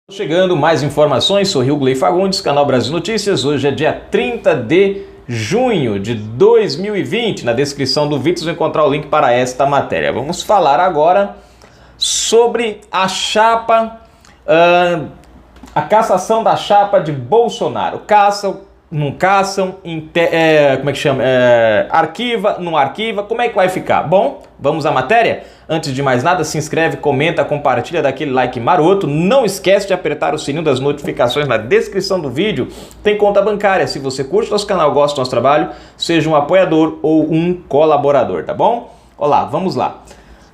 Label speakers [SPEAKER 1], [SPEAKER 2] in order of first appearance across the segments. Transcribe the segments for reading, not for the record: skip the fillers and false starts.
[SPEAKER 1] Chegando mais informações, sou Rio Gley Fagundes, Canal Brasil Notícias. Hoje é dia 30 de junho de 2020. Na descrição do vídeo você vai encontrar o link para esta matéria. Vamos falar agora sobre a chapa, a cassação da chapa de Bolsonaro. Caçam, não caçam, como é que chama? Arquiva, não arquiva, como é que vai ficar? Bom, vamos à matéria? Antes de mais nada, se inscreve, comenta, compartilha, dá aquele like maroto. Não esquece de apertar o sininho das notificações na descrição do vídeo. Tem conta bancária. Se você curte nosso canal, gosta do nosso trabalho, seja um apoiador ou um colaborador, tá bom? Olá, vamos lá.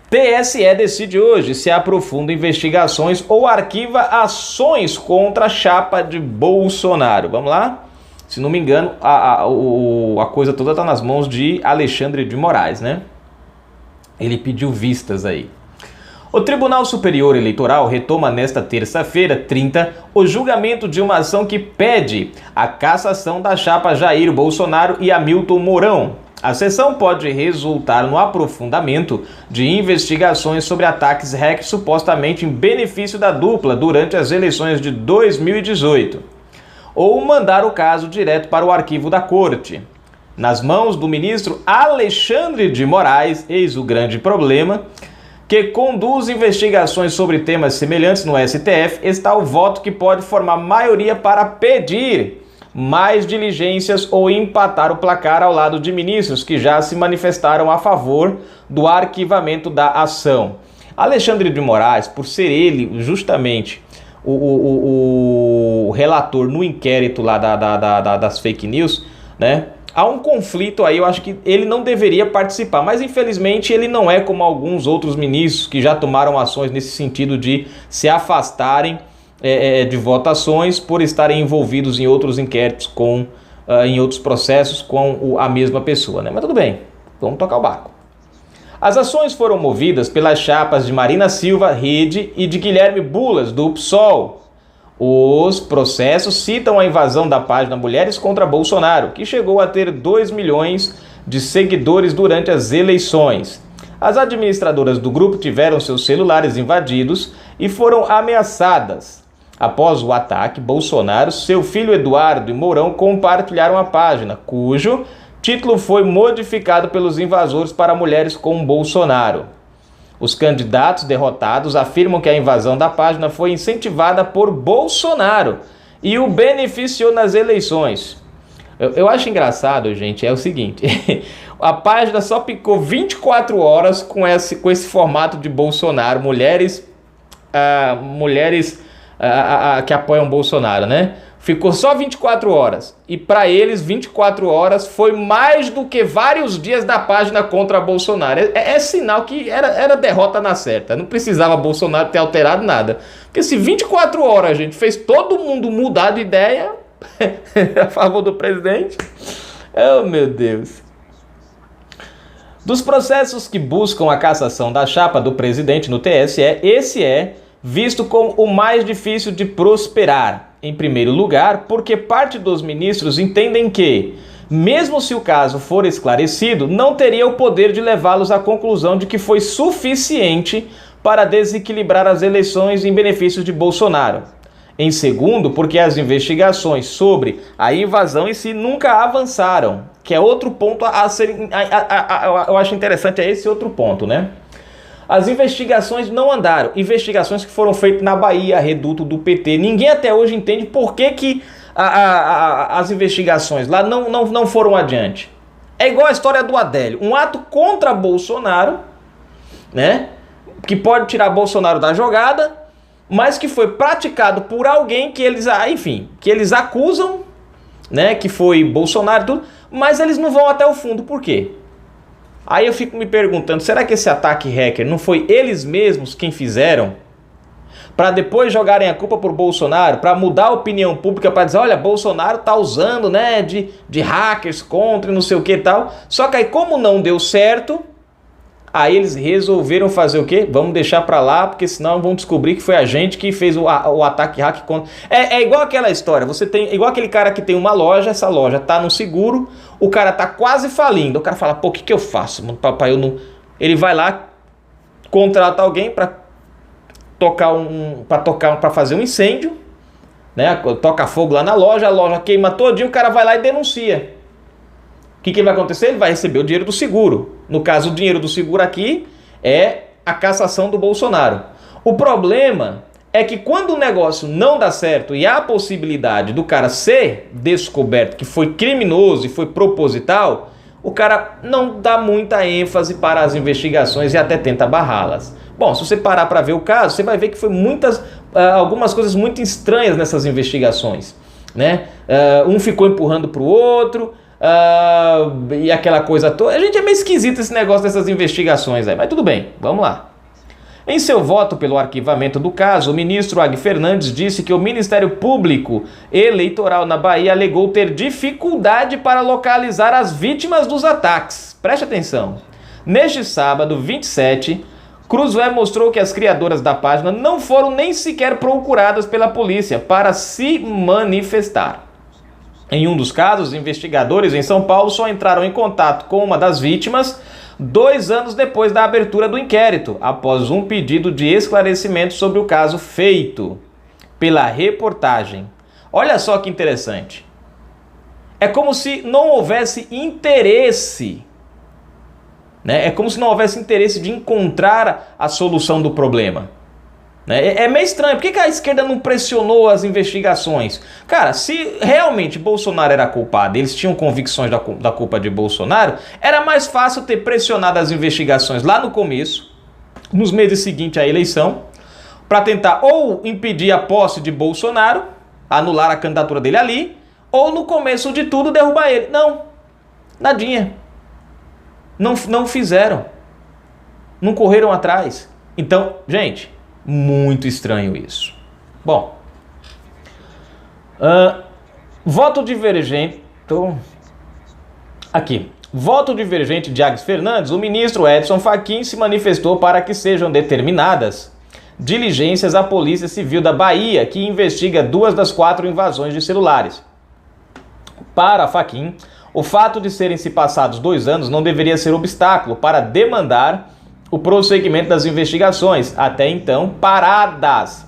[SPEAKER 1] TSE decide hoje se aprofunda investigações ou arquiva ações contra a chapa de Bolsonaro. Vamos lá? Se não me engano, a coisa toda está nas mãos de Alexandre de Moraes, né? Ele pediu vistas aí. O Tribunal Superior Eleitoral retoma nesta terça-feira, 30, o julgamento de uma ação que pede a cassação da chapa Jair Bolsonaro e Hamilton Mourão. A sessão pode resultar no aprofundamento de investigações sobre ataques hackers supostamente em benefício da dupla durante as eleições de 2018, ou mandar o caso direto para o arquivo da Corte. Nas mãos do ministro Alexandre de Moraes, eis o grande problema, que conduz investigações sobre temas semelhantes no STF, está o voto que pode formar maioria para pedir mais diligências ou empatar o placar ao lado de ministros que já se manifestaram a favor do arquivamento da ação. Alexandre de Moraes, por ser ele justamente o relator no inquérito lá das fake news, né? Há um conflito aí, eu acho que ele não deveria participar, mas infelizmente ele não é como alguns outros ministros que já tomaram ações nesse sentido de se afastarem de votações por estarem envolvidos em outros inquéritos, em outros processos com a mesma pessoa, né? Mas tudo bem, vamos tocar o barco. As ações foram movidas pelas chapas de Marina Silva, Rede, e de Guilherme Boulos, do PSOL. Os processos citam a invasão da página Mulheres contra Bolsonaro, que chegou a ter 2 milhões de seguidores durante as eleições. As administradoras do grupo tiveram seus celulares invadidos e foram ameaçadas. Após o ataque, Bolsonaro, seu filho Eduardo e Mourão compartilharam a página, cujo título foi modificado pelos invasores para Mulheres com Bolsonaro. Os candidatos derrotados afirmam que a invasão da página foi incentivada por Bolsonaro e o beneficiou nas eleições. Eu acho engraçado, gente, é o seguinte, a página só ficou 24 horas com esse formato de Bolsonaro, mulheres que apoiam Bolsonaro, né? Ficou só 24 horas. E para eles, 24 horas foi mais do que vários dias da página contra Bolsonaro. É sinal que era derrota na certa. Não precisava Bolsonaro ter alterado nada. Porque se 24 horas, gente, fez todo mundo mudar de ideia a favor do presidente. Oh, meu Deus. Dos processos que buscam a cassação da chapa do presidente no TSE, esse é visto como o mais difícil de prosperar. Em primeiro lugar, porque parte dos ministros entendem que, mesmo se o caso for esclarecido, não teria o poder de levá-los à conclusão de que foi suficiente para desequilibrar as eleições em benefício de Bolsonaro. Em segundo, porque as investigações sobre a invasão em si nunca avançaram, que é outro ponto a ser, eu acho interessante, é esse outro ponto, né? As investigações não andaram, investigações que foram feitas na Bahia, reduto do PT. Ninguém até hoje entende por que as investigações lá não foram adiante. É igual a história do Adélio, um ato contra Bolsonaro, né, que pode tirar Bolsonaro da jogada, mas que foi praticado por alguém que eles acusam, né, que foi Bolsonaro e tudo, mas eles não vão até o fundo. Por quê? Aí eu fico me perguntando, será que esse ataque hacker não foi eles mesmos quem fizeram? Para depois jogarem a culpa por Bolsonaro, para mudar a opinião pública, para dizer, olha, Bolsonaro tá usando, né, de hackers contra não sei o que e tal. Só que aí como não deu certo, aí eles resolveram fazer o quê? Vamos deixar para lá, porque senão vão descobrir que foi a gente que fez o ataque hack contra... É igual aquela história, você tem igual aquele cara que tem uma loja, essa loja tá no seguro, o cara tá quase falindo, o cara fala, pô, o que eu faço, mano, papai, eu não... Ele vai lá, contrata alguém para para fazer um incêndio, né? Toca fogo lá na loja, a loja queima todinho, o cara vai lá e denuncia. O que vai acontecer? Ele vai receber o dinheiro do seguro. No caso, o dinheiro do seguro aqui é a cassação do Bolsonaro. O problema é que quando o negócio não dá certo e há a possibilidade do cara ser descoberto que foi criminoso e foi proposital, o cara não dá muita ênfase para as investigações e até tenta barrá-las. Bom, se você parar para ver o caso, você vai ver que foi algumas coisas muito estranhas nessas investigações, né? Um ficou empurrando para o outro, e aquela coisa toda. A gente é meio esquisito esse negócio dessas investigações aí, mas tudo bem, vamos lá. Em seu voto pelo arquivamento do caso, o ministro Ag Fernandes disse que o Ministério Público Eleitoral na Bahia alegou ter dificuldade para localizar as vítimas dos ataques. Preste atenção. Neste sábado, 27, Cruzoé mostrou que as criadoras da página não foram nem sequer procuradas pela polícia para se manifestar. Em um dos casos, investigadores em São Paulo só entraram em contato com uma das vítimas 2 anos depois da abertura do inquérito, após um pedido de esclarecimento sobre o caso feito pela reportagem. Olha só que interessante. É como se não houvesse interesse, né? É como se não houvesse interesse de encontrar a solução do problema. É meio estranho. Por que a esquerda não pressionou as investigações? Cara, se realmente Bolsonaro era culpado, eles tinham convicções da culpa de Bolsonaro, era mais fácil ter pressionado as investigações lá no começo, nos meses seguintes à eleição, para tentar ou impedir a posse de Bolsonaro, anular a candidatura dele ali, ou no começo de tudo derrubar ele. Não, nadinha. Não fizeram. Não correram atrás. Então, gente, muito estranho isso. Bom, voto divergente. Aqui. Voto divergente de Ag Fernandes. O ministro Edson Fachin se manifestou para que sejam determinadas diligências à Polícia Civil da Bahia, que investiga 2 das 4 invasões de celulares. Para Fachin, o fato de serem se passados 2 anos não deveria ser obstáculo para demandar o prosseguimento das investigações, até então paradas.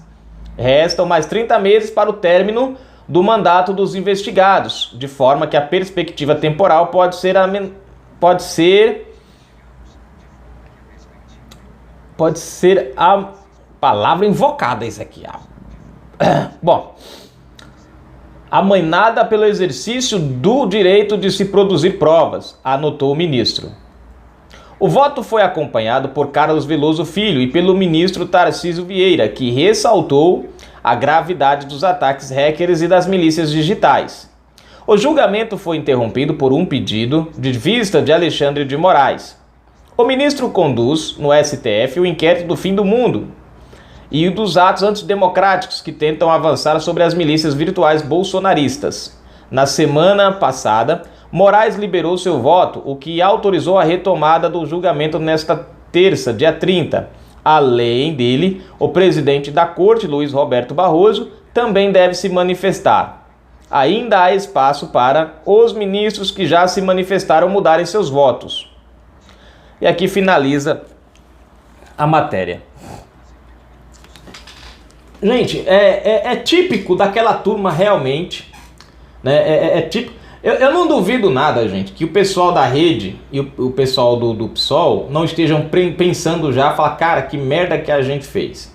[SPEAKER 1] Restam mais 30 meses para o término do mandato dos investigados, de forma que a perspectiva temporal pode ser a palavra invocada, isso aqui. Bom, amainada pelo exercício do direito de se produzir provas, anotou o ministro. O voto foi acompanhado por Carlos Veloso Filho e pelo ministro Tarcísio Vieira, que ressaltou a gravidade dos ataques hackers e das milícias digitais. O julgamento foi interrompido por um pedido de vista de Alexandre de Moraes. O ministro conduz, no STF, o inquérito do fim do mundo e dos atos antidemocráticos que tentam avançar sobre as milícias virtuais bolsonaristas. Na semana passada, Moraes liberou seu voto, o que autorizou a retomada do julgamento nesta terça, dia 30. Além dele, o presidente da Corte, Luiz Roberto Barroso, também deve se manifestar. Ainda há espaço para os ministros que já se manifestaram mudarem seus votos. E aqui finaliza a matéria. Gente, é típico daquela turma realmente, né? É típico. Eu não duvido nada, gente, que o pessoal da rede e o pessoal do PSOL não estejam pensando já, falar, cara, que merda que a gente fez.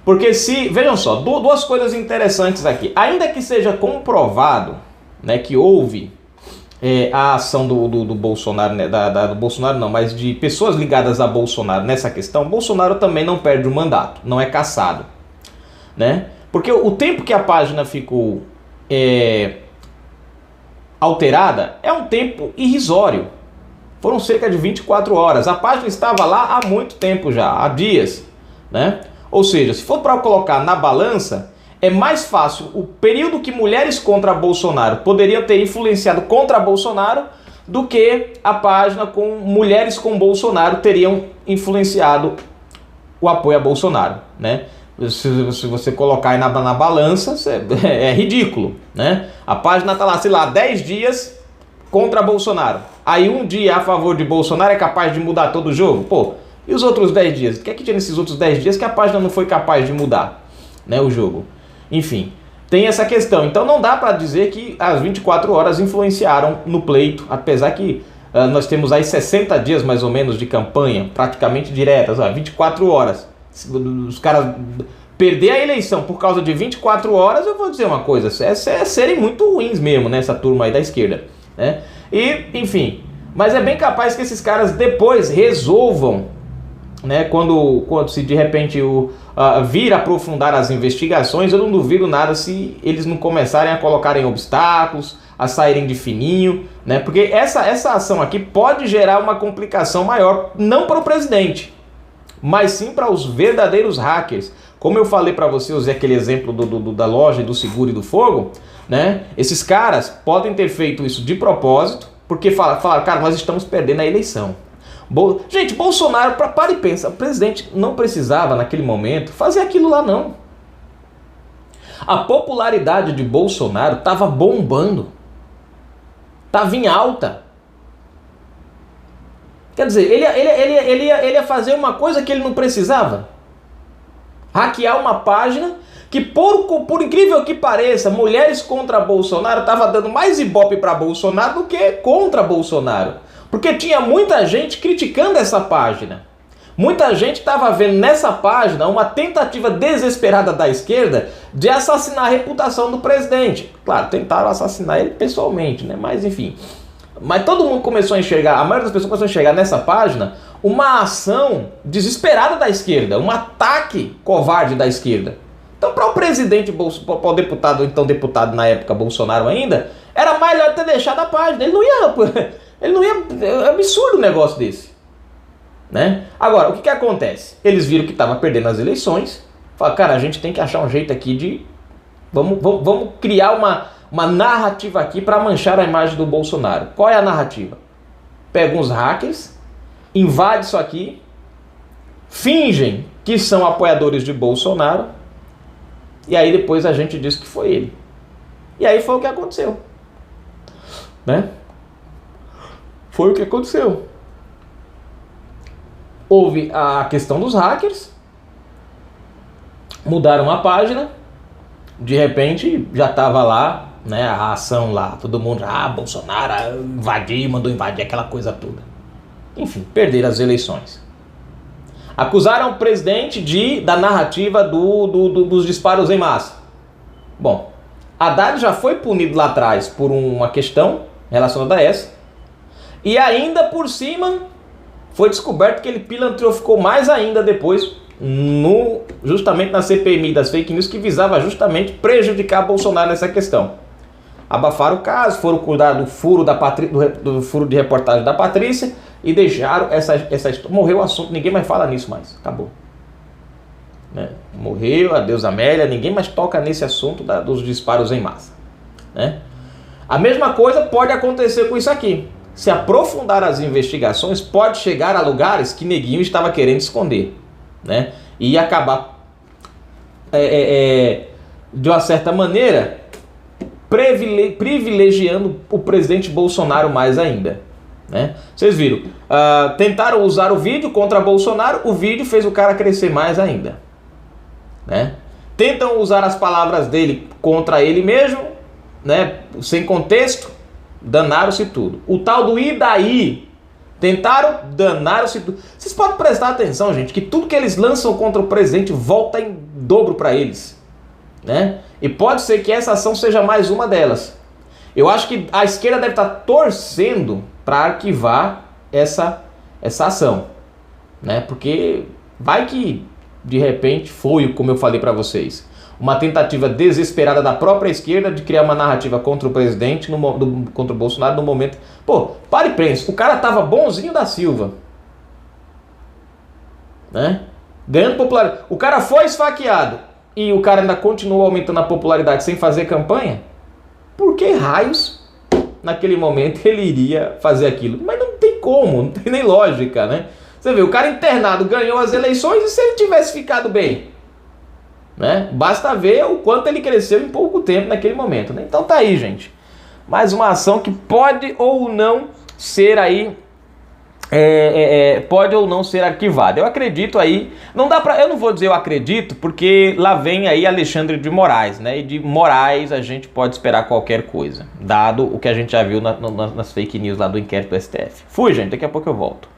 [SPEAKER 1] Porque vejam só, 2 coisas interessantes aqui. Ainda que seja comprovado, né, que houve a ação do Bolsonaro, né, do Bolsonaro não, mas de pessoas ligadas a Bolsonaro nessa questão, Bolsonaro também não perde o mandato, não é cassado, né? Porque o tempo que a página ficou alterada é um tempo irrisório. Foram cerca de 24 horas. A página estava lá há muito tempo já, há dias, né? Ou seja, se for para colocar na balança, é mais fácil o período que mulheres contra Bolsonaro poderiam ter influenciado contra Bolsonaro do que a página com mulheres com Bolsonaro teriam influenciado o apoio a Bolsonaro, né? Se você colocar aí na balança, é ridículo, né? A página tá lá, sei lá, 10 dias contra Bolsonaro. Aí um dia a favor de Bolsonaro é capaz de mudar todo o jogo? Pô, E os outros 10 dias? O que é que tinha nesses outros 10 dias que a página não foi capaz de mudar, né, o jogo? Enfim, tem essa questão. Então não dá para dizer que as 24 horas influenciaram no pleito, apesar que nós temos aí 60 dias mais ou menos de campanha, praticamente diretas, 24 horas. Os caras perder a eleição por causa de 24 horas, eu vou dizer uma coisa, é serem muito ruins mesmo, né, essa turma aí da esquerda, né? E, enfim, mas é bem capaz que esses caras depois resolvam, né, quando se de repente vir aprofundar as investigações, eu não duvido nada se eles não começarem a colocarem obstáculos, a saírem de fininho, né, porque essa ação aqui pode gerar uma complicação maior, não para o presidente, mas sim para os verdadeiros hackers. Como eu falei para você, usei aquele exemplo da loja, do seguro e do fogo, né? Esses caras podem ter feito isso de propósito, porque falaram, cara, nós estamos perdendo a eleição. Gente, Bolsonaro, para e pensa, o presidente não precisava naquele momento fazer aquilo lá não. A popularidade de Bolsonaro estava bombando, estava em alta. Quer dizer, ele ia fazer uma coisa que ele não precisava. Hackear uma página que, por incrível que pareça, mulheres contra Bolsonaro estava dando mais ibope para Bolsonaro do que contra Bolsonaro. Porque tinha muita gente criticando essa página. Muita gente estava vendo nessa página uma tentativa desesperada da esquerda de assassinar a reputação do presidente. Claro, tentaram assassinar ele pessoalmente, né? Mas enfim. Mas todo mundo começou a enxergar, a maioria das pessoas começou a enxergar nessa página uma ação desesperada da esquerda, um ataque covarde da esquerda. Então, para o presidente, para o deputado, então deputado na época, Bolsonaro ainda, era melhor ter deixado a página. Ele não ia, é absurdo um negócio desse, né? Agora, o que acontece? Eles viram que estava perdendo as eleições, falaram, cara, a gente tem que achar um jeito aqui de, vamos criar uma narrativa aqui para manchar a imagem do Bolsonaro. Qual é a narrativa? Pega uns hackers, invade isso aqui, fingem que são apoiadores de Bolsonaro, e aí depois a gente diz que foi ele. E aí foi o que aconteceu, né? Foi o que aconteceu. Houve a questão dos hackers, mudaram a página, de repente já estava lá, né, a ação lá, todo mundo, Bolsonaro invadiu, mandou invadir, aquela coisa toda. Enfim, perderam as eleições. Acusaram o presidente da narrativa dos disparos em massa. Bom, Haddad já foi punido lá atrás por uma questão relacionada a essa, e ainda por cima foi descoberto que ele pilantroficou mais ainda depois, justamente na CPMI das fake news, que visava justamente prejudicar Bolsonaro nessa questão. Abafaram o caso, foram cuidar do furo, do furo de reportagem da Patrícia e deixaram essa história. Morreu o assunto, ninguém mais fala nisso mais. Acabou. Né? Morreu, adeus Amélia, ninguém mais toca nesse assunto dos disparos em massa. Né? A mesma coisa pode acontecer com isso aqui. Se aprofundar as investigações, pode chegar a lugares que Neguinho estava querendo esconder. Né? E acabar, de uma certa maneira, privilegiando o presidente Bolsonaro mais ainda, né? Vocês viram, tentaram usar o vídeo contra Bolsonaro, o vídeo fez o cara crescer mais ainda, né? Tentam usar as palavras dele contra ele mesmo, né? Sem contexto, danaram-se tudo. O tal do e daí, tentaram, danaram-se tudo. Vocês podem prestar atenção, gente, que tudo que eles lançam contra o presidente volta em dobro para eles, né? E pode ser que essa ação seja mais uma delas. Eu acho que a esquerda deve estar torcendo para arquivar essa ação, né? Porque vai que de repente foi, como eu falei para vocês, uma tentativa desesperada da própria esquerda de criar uma narrativa contra o presidente, contra o Bolsonaro no momento. Pô, para e pensa, o cara tava bonzinho da Silva, né? Ganhando popularidade. O cara foi esfaqueado e o cara ainda continuou aumentando a popularidade sem fazer campanha. Por que raios naquele momento ele iria fazer aquilo? Mas não tem como, não tem nem lógica, né? Você vê, o cara internado ganhou as eleições, e se ele tivesse ficado bem, né? Basta ver o quanto ele cresceu em pouco tempo naquele momento, né? Então tá aí, gente. Mais uma ação que pode ou não ser aí pode ou não ser arquivada. Eu acredito aí, não dá pra, eu não vou dizer eu acredito, porque lá vem aí Alexandre de Moraes, né? E de Moraes a gente pode esperar qualquer coisa, dado o que a gente já viu nas fake news lá do inquérito do STF. Fui, gente, daqui a pouco eu volto.